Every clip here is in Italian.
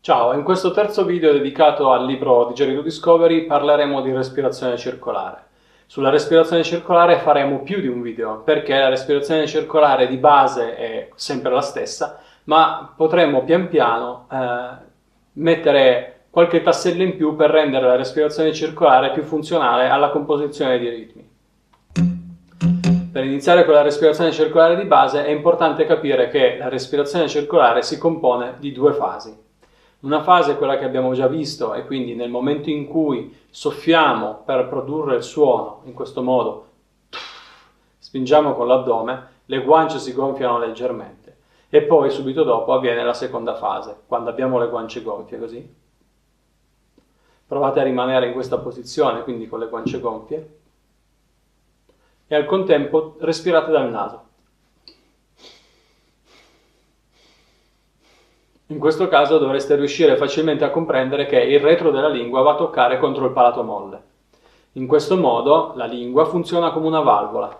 Ciao, in questo terzo video dedicato al libro Digerito Discovery parleremo di respirazione circolare. Sulla respirazione circolare faremo più di un video, perché la respirazione circolare di base è sempre la stessa, ma potremo pian piano mettere qualche tassello in più per rendere la respirazione circolare più funzionale alla composizione di ritmi. Per iniziare con la respirazione circolare di base è importante capire che la respirazione circolare si compone di due fasi. Una fase è quella che abbiamo già visto e quindi nel momento in cui soffiamo per produrre il suono, in questo modo spingiamo con l'addome, le guance si gonfiano leggermente e poi subito dopo avviene la seconda fase, quando abbiamo le guance gonfie così. Provate a rimanere in questa posizione, quindi con le guance gonfie e al contempo respirate dal naso. In questo caso dovreste riuscire facilmente a comprendere che il retro della lingua va a toccare contro il palato molle. In questo modo la lingua funziona come una valvola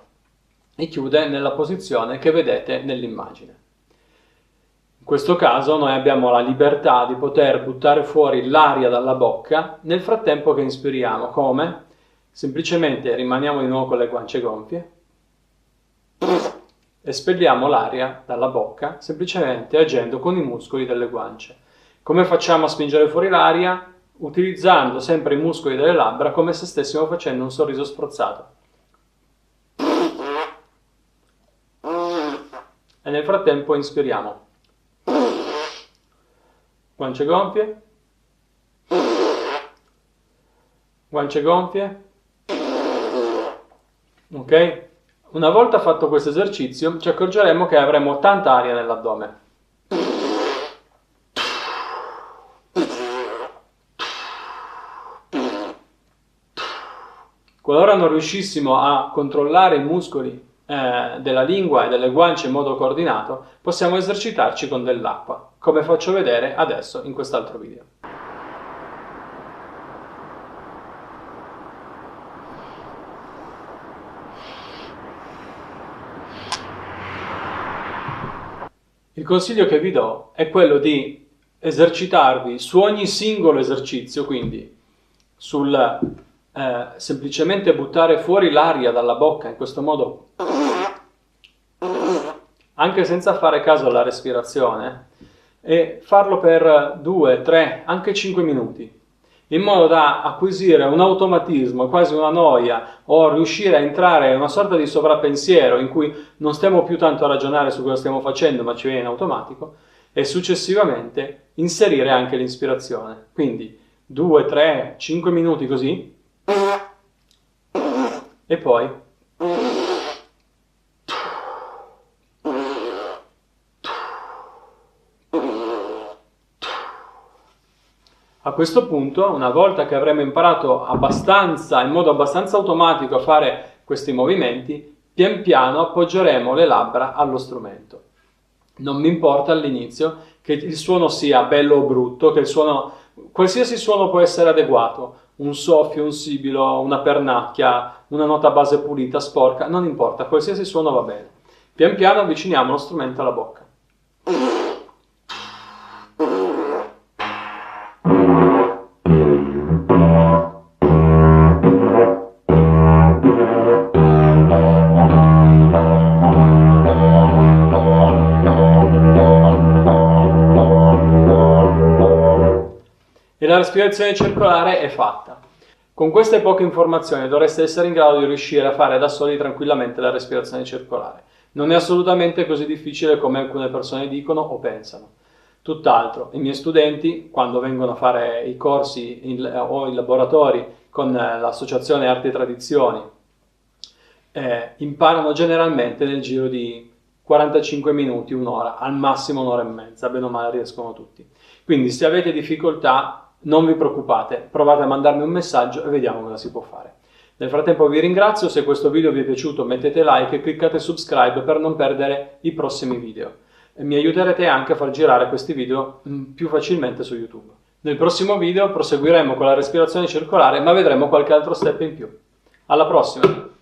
e chiude nella posizione che vedete nell'immagine. In questo caso noi abbiamo la libertà di poter buttare fuori l'aria dalla bocca nel frattempo che inspiriamo. Come? Semplicemente rimaniamo di nuovo con le guance gonfie. Espelliamo l'aria dalla bocca semplicemente agendo con i muscoli delle guance. Come facciamo a spingere fuori l'aria? Utilizzando sempre i muscoli delle labbra come se stessimo facendo un sorriso sprozzato. E nel frattempo inspiriamo. Guance gonfie. Guance gonfie. Ok? Una volta fatto questo esercizio ci accorgeremo che avremo tanta aria nell'addome. Qualora non riuscissimo a controllare i muscoli della lingua e delle guance in modo coordinato, possiamo esercitarci con dell'acqua, come faccio vedere adesso in quest'altro video. Il consiglio che vi do è quello di esercitarvi su ogni singolo esercizio, quindi sul semplicemente buttare fuori l'aria dalla bocca in questo modo, anche senza fare caso alla respirazione, e farlo per 2, 3, anche 5 minuti, in modo da acquisire un automatismo, quasi una noia, o riuscire a entrare in una sorta di sovrappensiero in cui non stiamo più tanto a ragionare su cosa stiamo facendo, ma ci viene in automatico, e successivamente inserire anche l'inspirazione. Quindi 2, 3, 5 minuti così, e poi a questo punto, una volta che avremo imparato in modo abbastanza automatico a fare questi movimenti, pian piano appoggeremo le labbra allo strumento. Non mi importa all'inizio che il suono sia bello o brutto, che qualsiasi suono può essere adeguato, un soffio, un sibilo, una pernacchia, una nota base pulita, sporca, non importa, qualsiasi suono va bene. Pian piano avviciniamo lo strumento alla bocca. E la respirazione circolare è fatta. Con queste poche informazioni dovreste essere in grado di riuscire a fare da soli tranquillamente la respirazione circolare. Non è assolutamente così difficile come alcune persone dicono o pensano. Tutt'altro, i miei studenti, quando vengono a fare i corsi o i laboratori con l'associazione Arte e Tradizioni, imparano generalmente nel giro di 45 minuti, un'ora, al massimo un'ora e mezza, bene o male riescono tutti. Quindi se avete difficoltà non vi preoccupate, provate a mandarmi un messaggio e vediamo cosa si può fare. Nel frattempo vi ringrazio, se questo video vi è piaciuto mettete like e cliccate subscribe per non perdere i prossimi video. E mi aiuterete anche a far girare questi video più facilmente su YouTube. Nel prossimo video proseguiremo con la respirazione circolare, ma vedremo qualche altro step in più. Alla prossima!